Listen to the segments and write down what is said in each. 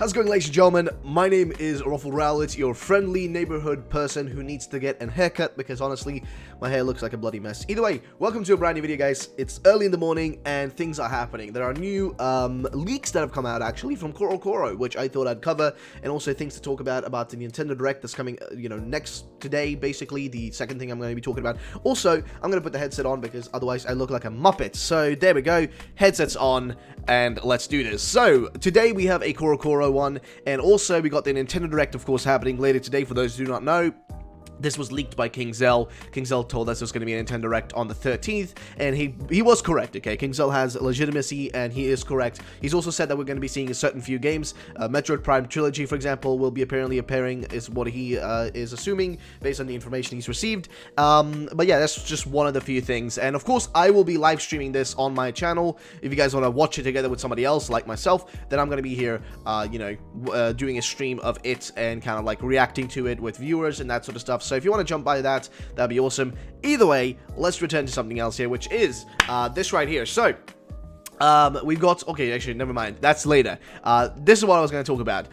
How's it going, ladies and gentlemen? My name is RuffledRowlit, your friendly neighborhood person who needs to get a haircut because honestly, my hair looks like a bloody mess. Either way, welcome to a brand new video, guys. It's early in the morning and things are happening. There are new leaks that have come out actually from Corocoro, which I thought I'd cover, and also things to talk about the Nintendo Direct that's coming, next today, basically, the second thing I'm going to be talking about. Also, I'm going to put the headset on because otherwise I look like a Muppet. So there we go, headsets on, and let's do this. So today we have a Corocoro one, and also we got the Nintendo Direct, of course, happening later today. For those who do not know, this was leaked by King Zell. King Zell told us there's going to be a Nintendo Direct on the 13th, and he was correct, okay? King Zell has legitimacy, and he is correct. He's also said that we're going to be seeing a certain few games. Metroid Prime Trilogy, for example, will be apparently appearing, is what he is assuming, based on the information he's received. But yeah, that's just one of the few things. And of course, I will be live streaming this on my channel. If you guys want to watch it together with somebody else, like myself, then I'm going to be here, doing a stream of it and kind of like reacting to it with viewers and that sort of stuff. So if you want to jump by that, that'd be awesome. Either way, let's return to something else here, which is this right here. So we've got, okay, actually, never mind, that's later. This is what I was going to talk about.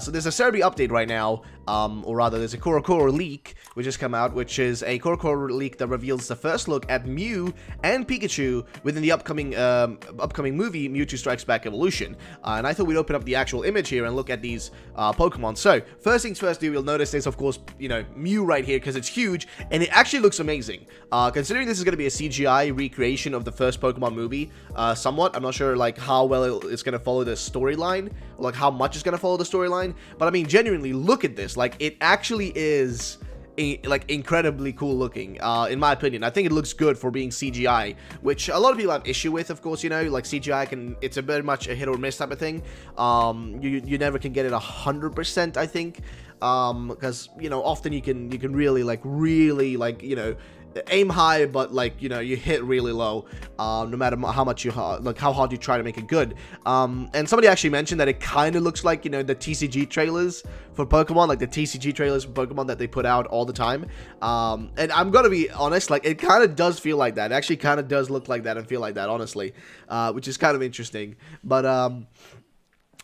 So there's a Cerebi update right now, or rather, there's a Corocoro leak, which has come out, which is a Corocoro leak that reveals the first look at Mew and Pikachu within the upcoming movie, Mewtwo Strikes Back Evolution. And I thought we'd open up the actual image here and look at these Pokemon. So, first things first, you'll notice there's, of course, Mew right here, because it's huge, and it actually looks amazing. Considering this is going to be a CGI recreation of the first Pokemon movie, somewhat. I'm not sure, like, how well it's going to follow the storyline, like, how much it's going to follow the storyline, but, I mean, genuinely, look at this. Like, it actually is incredibly cool looking, in my opinion. I think it looks good for being CGI, which a lot of people have issue with, of course. Like CGI it's a very much a hit or miss type of thing. You never can get it 100%, I think, because often you can really aim high, but you hit really low, no matter how much how hard you try to make it good. And somebody actually mentioned that it kind of looks like the TCG trailers for Pokemon, like the TCG trailers for Pokemon that they put out all the time. And I'm gonna be honest, like, it kind of does feel like that. It actually kind of does look like that and feel like that, honestly, which is kind of interesting. But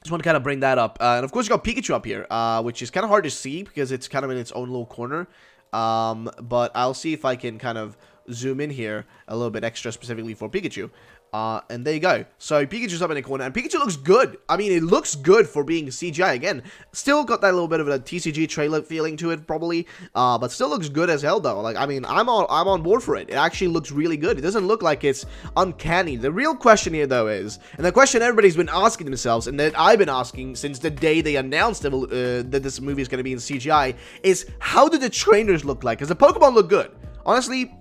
just want to kind of bring that up. And of course, you got Pikachu up here, which is kind of hard to see because it's kind of in its own little corner. But I'll see if I can kind of zoom in here a little bit extra specifically for Pikachu. And there you go. So Pikachu's up in the corner, and Pikachu looks good. I mean, it looks good for being CGI. Again, still got that little bit of a TCG trailer feeling to it, probably. But still looks good as hell, though. Like, I mean, I'm on board for it. It actually looks really good. It doesn't look like it's uncanny. The real question here, though, is, and the question everybody's been asking themselves, and that I've been asking since the day they announced that this movie is going to be in CGI, is how do the trainers look like? Because the Pokemon look good. Honestly,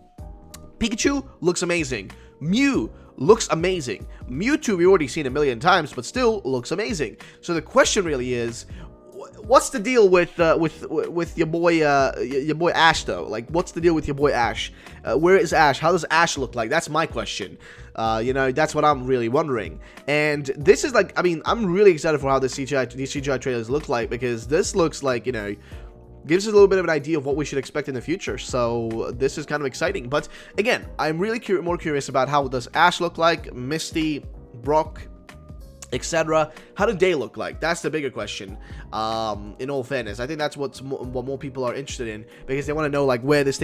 Pikachu looks amazing. Mew looks amazing. Mewtwo we've already seen a million times, but still looks amazing. So the question really is, what's the deal with your boy Ash, though? Like, what's the deal with your boy Ash? Where is Ash? How does Ash look like? That's my question. That's what I'm really wondering. And this is like, I mean, I'm really excited for how these CGI trailers look like, because this looks like, gives us a little bit of an idea of what we should expect in the future. So this is kind of exciting. But again, I'm really more curious about how does Ash look like, Misty, Brock, etc. How do they look like? That's the bigger question. In all fairness, I think that's what more people are interested in, because they want to know like where this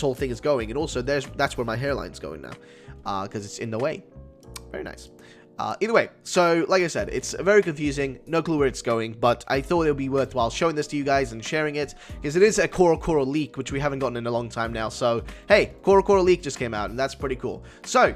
whole thing is going. And also, that's where my hairline's going now, because it's in the way. Very nice. Either way, so like I said, it's very confusing, no clue where it's going, but I thought it would be worthwhile showing this to you guys and sharing it, because it is a Corocoro leak, which we haven't gotten in a long time now. So hey, Corocoro leak just came out, and that's pretty cool. So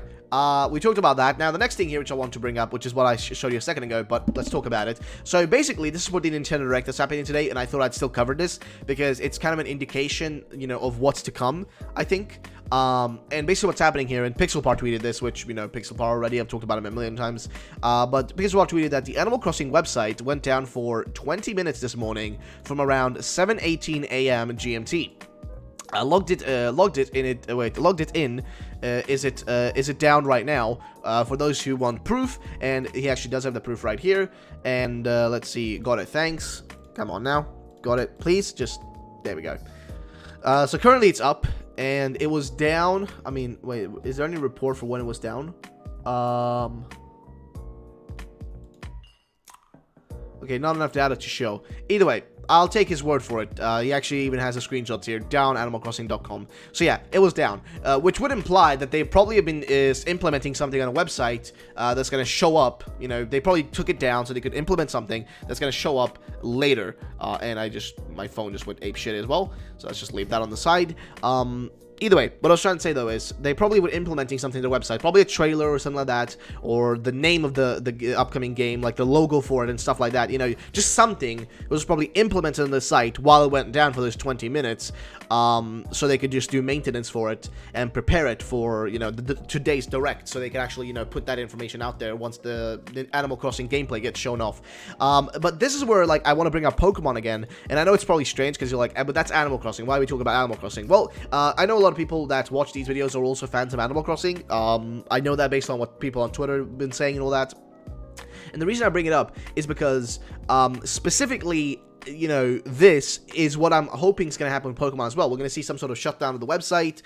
we talked about that. Now the next thing here which I want to bring up, which is what I showed you a second ago, but let's talk about it. So basically, this is what the Nintendo Direct that's happening today, and I thought I'd still cover this because it's kind of an indication, of what's to come, I think. And basically what's happening here, and Pixelpar tweeted this, which, Pixelpar already, I've talked about him a million times, but Pixelpar tweeted that the Animal Crossing website went down for 20 minutes this morning from around 7:18 a.m. GMT. Logged it in. Is it down right now? For those who want proof, and he actually does have the proof right here. And let's see, got it. Thanks. Come on now, got it. Please, just there we go. So currently it's up, and it was down. I mean, wait, is there any report for when it was down? Okay, not enough data to show. Either way, I'll take his word for it. He actually even has a screenshot here, down animalcrossing.com. So yeah, it was down, which would imply that they probably have been implementing something on a website that's going to show up. You know, they probably took it down so they could implement something that's going to show up later. And my phone just went ape shit as well. So let's just leave that on the side. Either way, what I was trying to say though is they probably were implementing something to the website, probably a trailer or something like that, or the name of the upcoming game, like the logo for it and stuff like that. You know, just something was probably implemented on the site while it went down for those 20 minutes, so they could just do maintenance for it and prepare it for, you know, today's direct, so they can actually, you know, put that information out there once the Animal Crossing gameplay gets shown off. But this is where, like, I want to bring up Pokemon again, and I know it's probably strange because you're like, but that's Animal Crossing. Why are we talking about Animal Crossing? Well, I know a lot of people that watch these videos are also fans of Animal Crossing. I know that based on what people on Twitter have been saying and all that. And the reason I bring it up is because specifically, you know, this is what I'm hoping is going to happen with Pokemon as well. We're going to see some sort of shutdown of the website,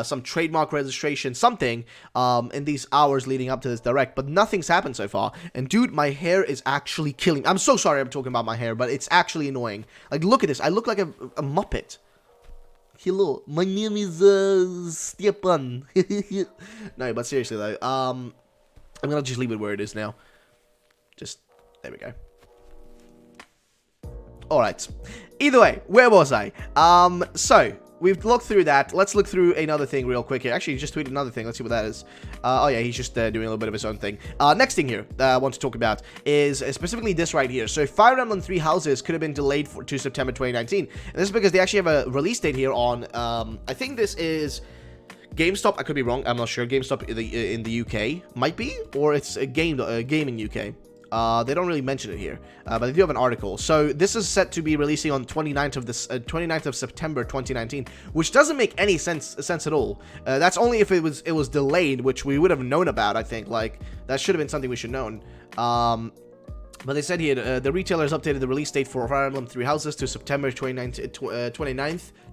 some trademark registration, something in these hours leading up to this direct, but nothing's happened so far. And dude, my hair is actually killing. I'm so sorry I'm talking about my hair, but it's actually annoying. Like, look at this. I look like a Muppet. Hello, my name is Stepan. No, but seriously though, I'm gonna just leave it where it is now. Just, there we go. Alright, either way, where was I? So, we've looked through that. Let's look through another thing real quick here. Actually, he just tweeted another thing. Let's see what that is. Oh yeah, he's just doing a little bit of his own thing. Next thing here that I want to talk about is specifically this right here. So Fire Emblem Three Houses could have been delayed to September 2019. And this is because they actually have a release date here on, I think this is GameStop. I could be wrong. I'm not sure. GameStop in the UK might be, or it's a gaming UK. They don't really mention it here, but they do have an article. So this is set to be releasing on 29th of September 2019, which doesn't make any sense at all. That's only if it was delayed, which we would have known about. I think, like, that should have been something we should have known. But they said here, the retailers updated the release date for Fire Emblem Three Houses to September 29th,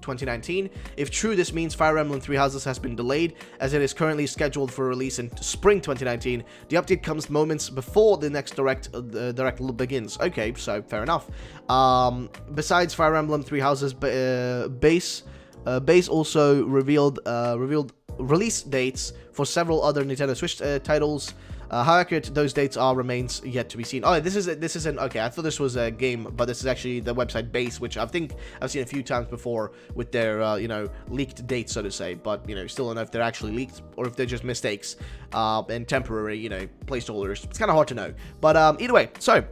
2019. If true, this means Fire Emblem Three Houses has been delayed, as it is currently scheduled for release in spring 2019. The update comes moments before the next direct begins. Okay, so fair enough. Besides Fire Emblem Three Houses, Base also revealed release dates for several other Nintendo Switch titles. How accurate those dates are remains yet to be seen. Oh, this isn't okay. I thought this was a game, but this is actually the website Base, which I think I've seen a few times before with their you know, leaked dates, so to say. But you know, still don't know if they're actually leaked or if they're just mistakes and temporary, you know, placeholders. It's kind of hard to know. But either way, so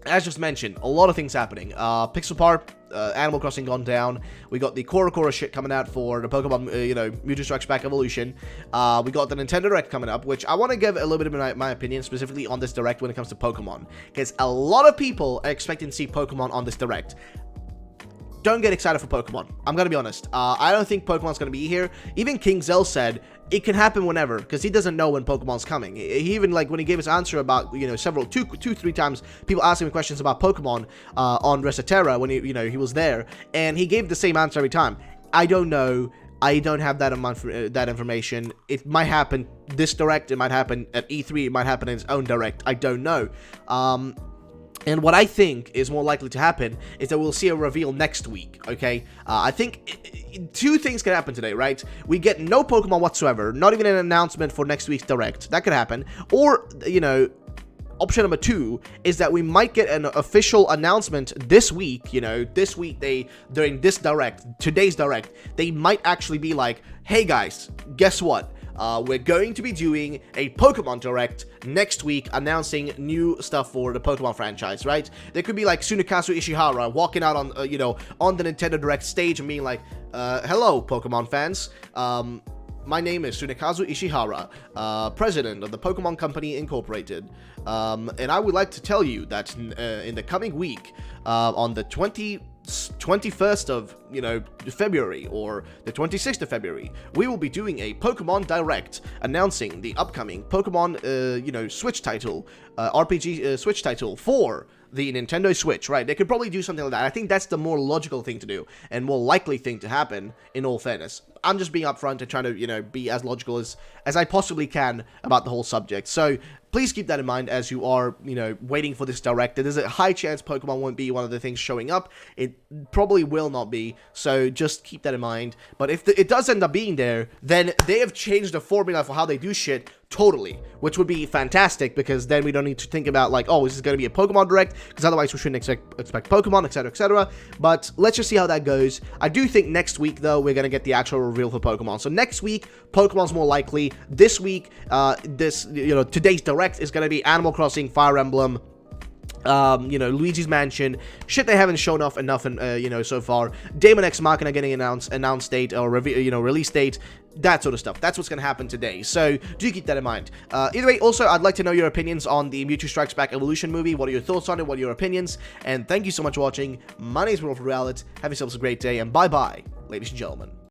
as just mentioned, a lot of things happening. Pixel Park, Animal Crossing gone down. We got the Corocoro shit coming out for the Pokemon, you know, Mewtwo Strikes Back Evolution. We got the Nintendo Direct coming up, which I want to give a little bit of my opinion specifically on this Direct when it comes to Pokemon, because a lot of people are expecting to see Pokemon on this Direct. Don't get excited for Pokemon. I'm gonna be honest. I don't think Pokemon's gonna be here. Even King Zell said it can happen whenever, because he doesn't know when Pokemon's coming. He even, like, when he gave his answer about, you know, three times, people asking him questions about Pokemon on Resetera when he was there, and he gave the same answer every time. I don't know. I don't have that that information. It might happen this Direct. It might happen at E3. It might happen in its own Direct. I don't know. And what I think is more likely to happen is that we'll see a reveal next week, okay? I think two things can happen today, right? We get no Pokemon whatsoever, not even an announcement for next week's Direct. That could happen. Or, you know, option number two is that we might get an official announcement this week, you know, this week during this Direct, today's Direct, they might actually be like, hey guys, guess what? We're going to be doing a Pokemon Direct next week, announcing new stuff for the Pokemon franchise, right? There could be like Tsunekazu Ishihara walking out on, you know, on the Nintendo Direct stage and being like, hello, Pokemon fans. My name is Tsunekazu Ishihara, president of the Pokemon Company Incorporated. And I would like to tell you that in the coming week, on the 21st of, you know, February or the 26th of February, we will be doing a Pokemon Direct announcing the upcoming Pokemon, you know, Switch title, RPG Switch title for the Nintendo Switch, right? They could probably do something like that. I think that's the more logical thing to do and more likely thing to happen, in all fairness. I'm just being upfront and trying to, you know, be as logical as I possibly can about the whole subject. So please keep that in mind as you are, you know, waiting for this direct. There's a high chance Pokemon won't be one of the things showing up. It probably will not be, so just keep that in mind. But if it does end up being there, then they have changed the formula for how they do shit totally, which would be fantastic, because then we don't need to think about like, oh, is this going to be a Pokemon Direct, because otherwise we shouldn't expect Pokemon, etc, etc. But let's just see how that goes. I do think next week, though, we're going to get the actual reveal for Pokemon. So next week, Pokemon's more likely. This week, today's Direct is going to be Animal Crossing, Fire Emblem, Luigi's Mansion, shit they haven't shown off enough, so far. Daemon X Machina getting announced date, or release date, that sort of stuff. That's what's going to happen today, so do keep that in mind. Either way, also, I'd like to know your opinions on the Mewtwo Strikes Back Evolution movie. What are your thoughts on it? What are your opinions? And thank you so much for watching. My name is RuffledRowlit. Have yourselves a great day, and bye-bye, ladies and gentlemen.